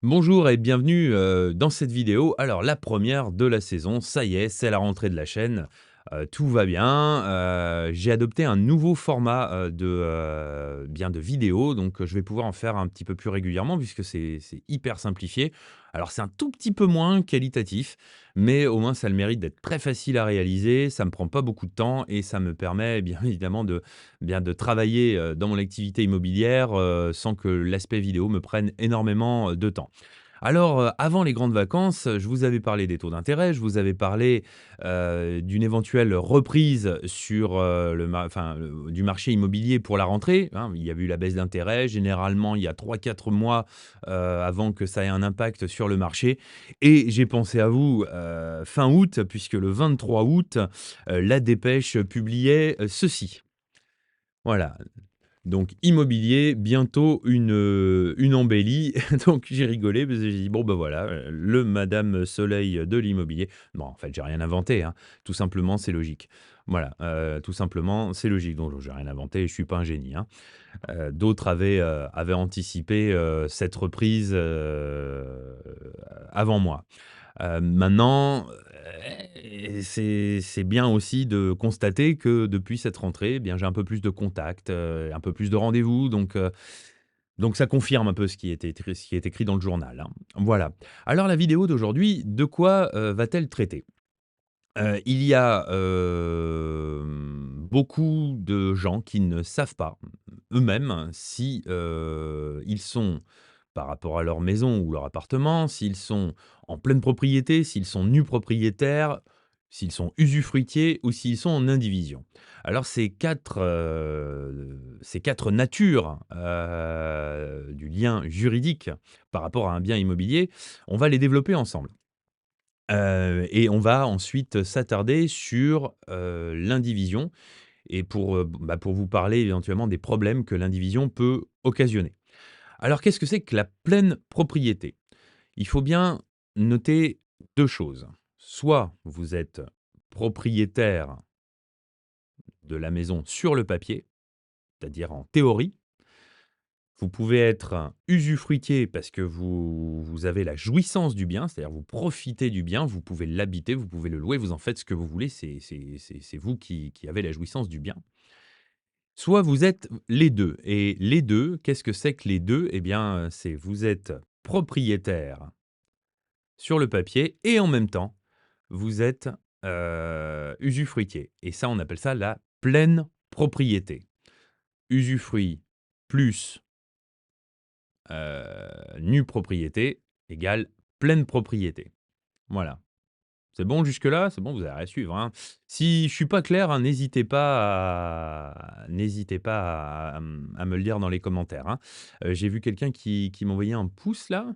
Bonjour et bienvenue dans cette vidéo. Alors la première de la saison, ça y est, c'est la rentrée de la chaîne. Tout va bien. J'ai adopté un nouveau format de vidéo, donc je vais pouvoir en faire un petit peu plus régulièrement puisque c'est hyper simplifié. Alors c'est un tout petit peu moins qualitatif, mais au moins ça a le mérite d'être très facile à réaliser, ça me prend pas beaucoup de temps et ça me permet bien évidemment de travailler dans mon activité immobilière sans que l'aspect vidéo me prenne énormément de temps. Alors, avant les grandes vacances, je vous avais parlé des taux d'intérêt, je vous avais parlé, d'une éventuelle reprise sur, du marché immobilier pour la rentrée, hein. Il y a eu la baisse d'intérêt, généralement il y a 3-4 mois, avant que ça ait un impact sur le marché et j'ai pensé à vous, fin août puisque le 23 août, la Dépêche publiait, ceci. Voilà, donc immobilier, bientôt une embellie. Donc j'ai rigolé parce que j'ai dit: «Bon, ben voilà, le Madame Soleil de l'immobilier». Non, en fait, j'ai rien inventé, hein. Tout simplement, c'est logique. Voilà, tout simplement, c'est logique. Donc j'ai rien inventé, je suis pas un génie, hein. D'autres avaient anticipé, cette reprise, avant moi. Maintenant, c'est bien aussi de constater que depuis cette rentrée, eh bien, j'ai un peu plus de contacts, un peu plus de rendez-vous, donc ça confirme un peu ce qui est écrit dans le journal, hein. Voilà. Alors la vidéo d'aujourd'hui, de quoi, va-t-elle traiter? Il y a, beaucoup de gens qui ne savent pas, eux-mêmes, si, ils sont par rapport à leur maison ou leur appartement, s'ils sont en pleine propriété, s'ils sont nus propriétaires, s'ils sont usufruitiers ou s'ils sont en indivision. Alors ces 4 natures, du lien juridique par rapport à un bien immobilier, on va les développer ensemble. Et on va ensuite s'attarder sur, l'indivision et pour vous parler éventuellement des problèmes que l'indivision peut occasionner. Alors qu'est-ce que c'est que la pleine propriété? Il faut bien noter 2 choses. Soit vous êtes propriétaire de la maison sur le papier, c'est-à-dire en théorie. Vous pouvez être usufruitier parce que vous avez la jouissance du bien, c'est-à-dire vous profitez du bien, vous pouvez l'habiter, vous pouvez le louer, vous en faites ce que vous voulez, c'est vous qui avez la jouissance du bien. Soit vous êtes les 2 et les 2, qu'est-ce que c'est que les 2? Eh bien, c'est vous êtes propriétaire sur le papier et en même temps, vous êtes, usufruitier et ça, on appelle ça la pleine propriété. Usufruit plus nue propriété égale pleine propriété. Voilà. C'est bon jusque-là? C'est bon, vous avez à suivre, hein? Si je suis pas clair, hein, n'hésitez pas à me le dire dans les commentaires, hein. J'ai vu quelqu'un qui m'envoyait un pouce là.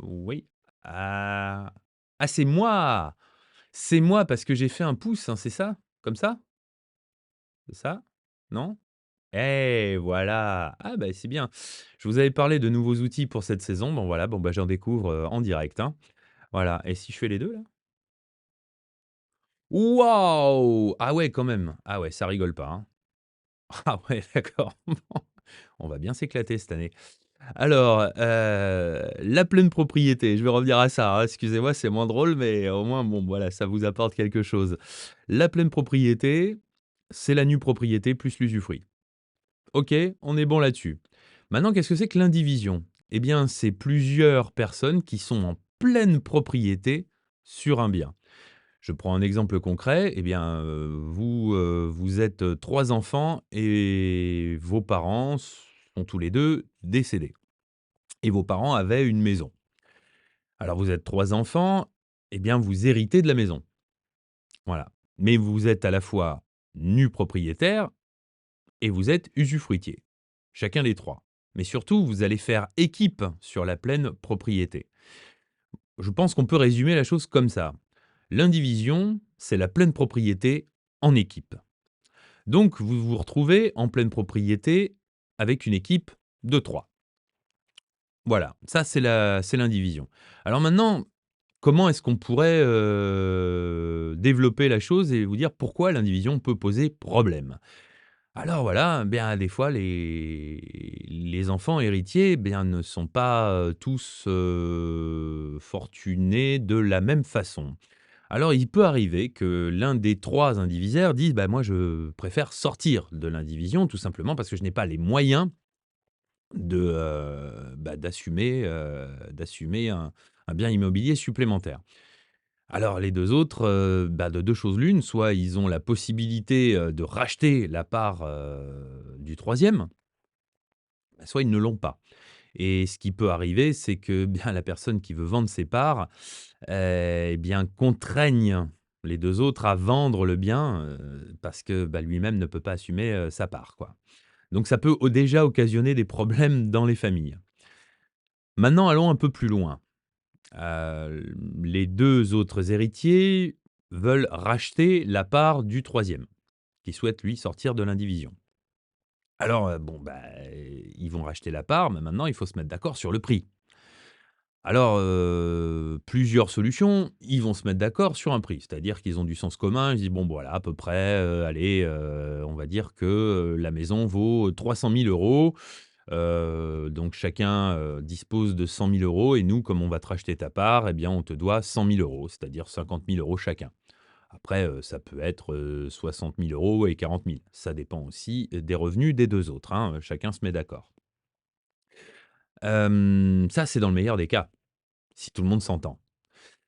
Oui. Ah! Ah, c'est moi! C'est moi parce que j'ai fait un pouce, hein, c'est ça? Comme ça? C'est ça? Non? Eh voilà! Ah bah, c'est bien. Je vous avais parlé de nouveaux outils pour cette saison. Bon voilà, bon bah, j'en découvre, en direct, hein. Voilà et si je fais les 2 là? Waouh! Ah ouais, quand même. Ah ouais, ça rigole pas, hein. Ah ouais, d'accord. On va bien s'éclater cette année. Alors, la pleine propriété, je vais revenir à ça, hein. Excusez-moi, c'est moins drôle, mais au moins, bon, voilà, ça vous apporte quelque chose. La pleine propriété, c'est la nue propriété plus l'usufruit. OK, on est bon là-dessus. Maintenant, qu'est-ce que c'est que l'indivision? Eh bien, c'est plusieurs personnes qui sont en pleine propriété sur un bien. Je prends un exemple concret, eh bien, vous êtes, 3 enfants et vos parents sont tous les 2 décédés et vos parents avaient une maison. Alors vous êtes 3 enfants, eh bien, vous héritez de la maison, voilà. Mais vous êtes à la fois nus propriétaires et vous êtes usufruitiers, chacun des 3. Mais surtout, vous allez faire équipe sur la pleine propriété. Je pense qu'on peut résumer la chose comme ça. L'indivision, c'est la pleine propriété en équipe. Donc vous vous retrouvez en pleine propriété avec une équipe de 3. Voilà, ça c'est l'indivision. Alors maintenant, comment est-ce qu'on pourrait, développer la chose et vous dire pourquoi l'indivision peut poser problème? Alors voilà, bien des fois les enfants héritiers, bien ne sont pas, tous, fortunés de la même façon. Alors il peut arriver que l'un des 3 indivisaires dise: «Bah, moi je préfère sortir de l'indivision, tout simplement parce que je n'ai pas les moyens de, d'assumer un bien immobilier supplémentaire». Alors les 2 autres, de 2 choses l'une, soit ils ont la possibilité, de racheter la part, du troisième, soit ils ne l'ont pas. Et ce qui peut arriver, c'est que, bien, la personne qui veut vendre ses parts, bien, contraigne les 2 autres à vendre le bien, parce que, lui-même ne peut pas assumer, sa part, quoi. Donc ça peut déjà occasionner des problèmes dans les familles. Maintenant, allons un peu plus loin. Les 2 autres héritiers veulent racheter la part du troisième, qui souhaite lui sortir de l'indivision. Alors, ils vont racheter la part, mais maintenant il faut se mettre d'accord sur le prix. Alors, plusieurs solutions, ils vont se mettre d'accord sur un prix. C'est-à-dire qu'ils ont du sens commun, ils disent: «Bon, voilà, à peu près, allez, on va dire que, la maison vaut 300 000 €. Donc chacun, dispose de 100 000 € et nous, comme on va te racheter ta part, eh bien, on te doit 100 000 €, c'est-à-dire 50 000 € chacun. Après, ça peut être, 60 000 € et 40 000. Ça dépend aussi des revenus des 2 autres, hein, chacun se met d'accord. Ça, c'est dans le meilleur des cas, si tout le monde s'entend.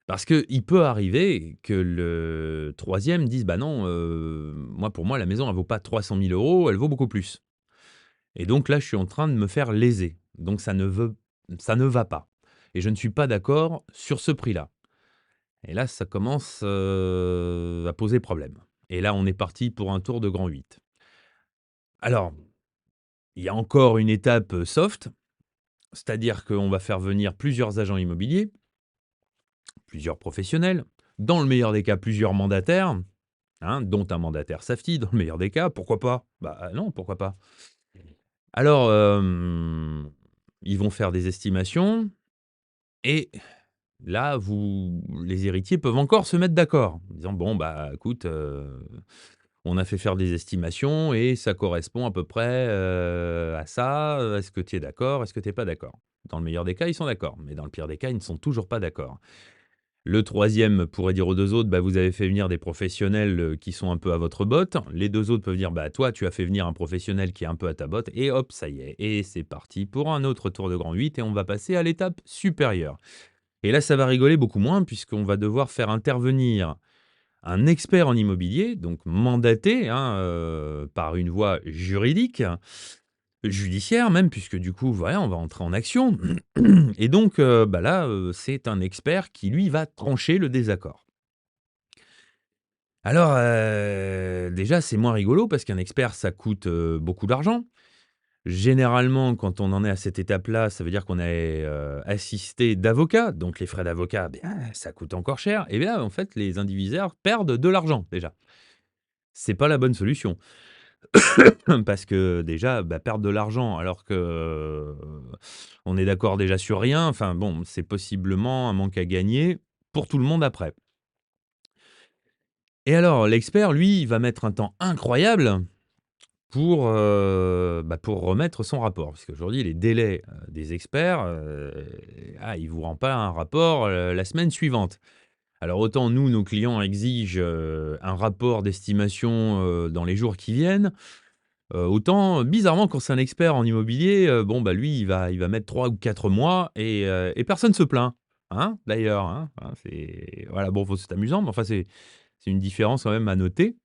Parce qu'il peut arriver que le troisième dise: «Bah non, moi, pour moi, la maison, elle vaut pas 300 000 €, elle vaut beaucoup plus». Et donc là, je suis en train de me faire léser. Donc ça ne va pas et je ne suis pas d'accord sur ce prix-là. Et là, ça commence, à poser problème. Et là, on est parti pour un tour de grand 8. Alors, il y a encore une étape, soft, c'est-à-dire qu'on va faire venir plusieurs agents immobiliers, plusieurs professionnels, dans le meilleur des cas, plusieurs mandataires, hein, dont un mandataire Safety, dans le meilleur des cas. Pourquoi pas? Bah, non, pourquoi pas? Alors, ils vont faire des estimations et là, les héritiers peuvent encore se mettre d'accord, en disant: «Bon, bah, écoute, on a fait faire des estimations et ça correspond à peu près, à ça, est-ce que tu es d'accord? Est-ce que tu es pas d'accord?» Dans le meilleur des cas, ils sont d'accord, mais dans le pire des cas, ils ne sont toujours pas d'accord. Le troisième pourrait dire aux 2 autres: «Bah, vous avez fait venir des professionnels, qui sont un peu à votre botte». Les 2 autres peuvent dire: «Bah, toi, tu as fait venir un professionnel qui est un peu à ta botte» et hop, ça y est et c'est parti pour un autre tour de grand 8 et on va passer à l'étape supérieure. Et là, ça va rigoler beaucoup moins puisqu'on va devoir faire intervenir un expert en immobilier, donc mandaté, hein, par une voie juridique, judiciaire même, puisque du coup, voilà, on va entrer en action. Et donc, là, c'est un expert qui, lui, va trancher le désaccord. Alors, déjà, c'est moins rigolo parce qu'un expert, ça coûte, beaucoup d'argent. Généralement, quand on en est à cette étape-là, ça veut dire qu'on est, assisté d'avocats, donc les frais d'avocat, bien, ça coûte encore cher et bien, en fait, les indivisaires perdent de l'argent, déjà. C'est pas la bonne solution parce que déjà, perdre de l'argent alors que, on est d'accord déjà sur rien, enfin bon, c'est possiblement un manque à gagner pour tout le monde après. Et alors l'expert, lui, il va mettre un temps incroyable pour remettre son rapport. Parce qu'aujourd'hui, les délais, des experts, ils vous rend pas un rapport, la semaine suivante. Alors autant nous, nos clients exigent, un rapport d'estimation, dans les jours qui viennent, autant bizarrement quand c'est un expert en immobilier, lui, il va mettre 3 ou 4 mois et personne se plaint. Hein? D'ailleurs, hein, c'est voilà, bon, c'est amusant, mais enfin c'est une différence quand même à noter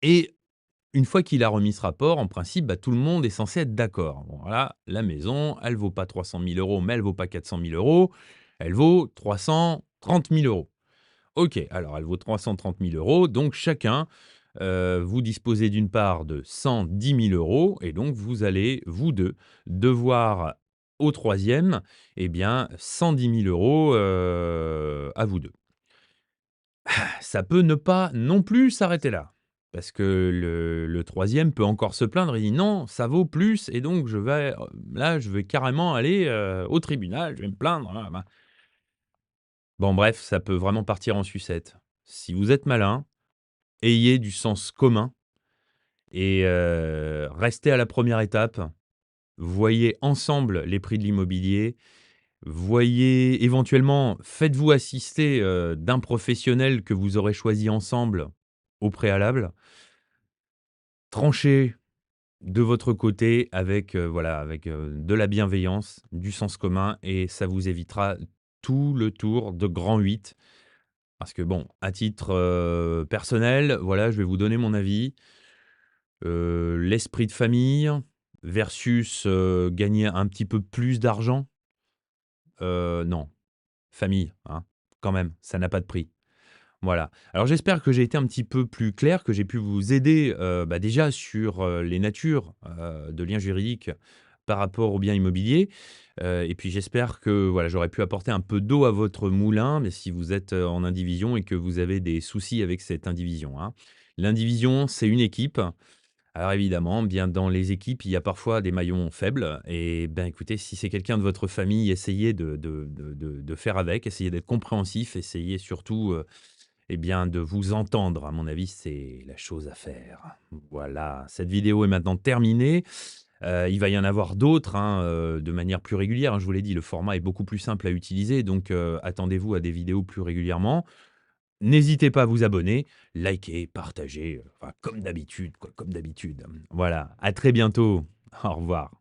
et une fois qu'il a remis ce rapport, en principe, tout le monde est censé être d'accord. Bon, voilà, la maison, elle vaut pas 300 000 €, mais elle vaut pas 400 000 €. Elle vaut 330 000 €. OK, alors elle vaut 330 000 €, donc chacun, vous disposez d'une part de 110 000 € et donc vous allez, vous 2, devoir au troisième, eh bien 110 000 €, à vous 2. Ça peut ne pas non plus s'arrêter là. Parce que le 3 peut encore se plaindre, il dit: «Non, ça vaut plus et donc je vais carrément aller, au tribunal, je vais me plaindre». Bon bref, ça peut vraiment partir en sucette. Si vous êtes malin, ayez du sens commun et restez à la première étape. Voyez ensemble les prix de l'immobilier. Voyez éventuellement, faites-vous assister, d'un professionnel que vous aurez choisi ensemble au préalable. Tranchez de votre côté avec, voilà, avec, de la bienveillance, du sens commun et ça vous évitera tout le tour de grand 8. Parce que bon, à titre, personnel, voilà, je vais vous donner mon avis. L'esprit de famille versus, gagner un petit peu plus d'argent, non, famille, hein, quand même, ça n'a pas de prix. Voilà. Alors j'espère que j'ai été un petit peu plus clair, que j'ai pu vous aider, bah, déjà sur, les natures, de liens juridiques par rapport aux biens immobiliers. Et puis j'espère que, voilà, j'aurais pu apporter un peu d'eau à votre moulin, mais si vous êtes, en indivision et que vous avez des soucis avec cette indivision, hein. L'indivision, c'est une équipe. Alors évidemment, bien dans les équipes, il y a parfois des maillons faibles et ben, écoutez, si c'est quelqu'un de votre famille, essayez de faire avec, essayez d'être compréhensif, essayez surtout, eh bien, de vous entendre. À mon avis, c'est la chose à faire. Voilà, cette vidéo est maintenant terminée. Il va y en avoir d'autres, hein, de manière plus régulière, hein. Je vous l'ai dit, le format est beaucoup plus simple à utiliser, donc attendez-vous à des vidéos plus régulièrement. N'hésitez pas à vous abonner, liker, partager, enfin comme d'habitude, quoi, comme d'habitude. Voilà, à très bientôt. Au revoir.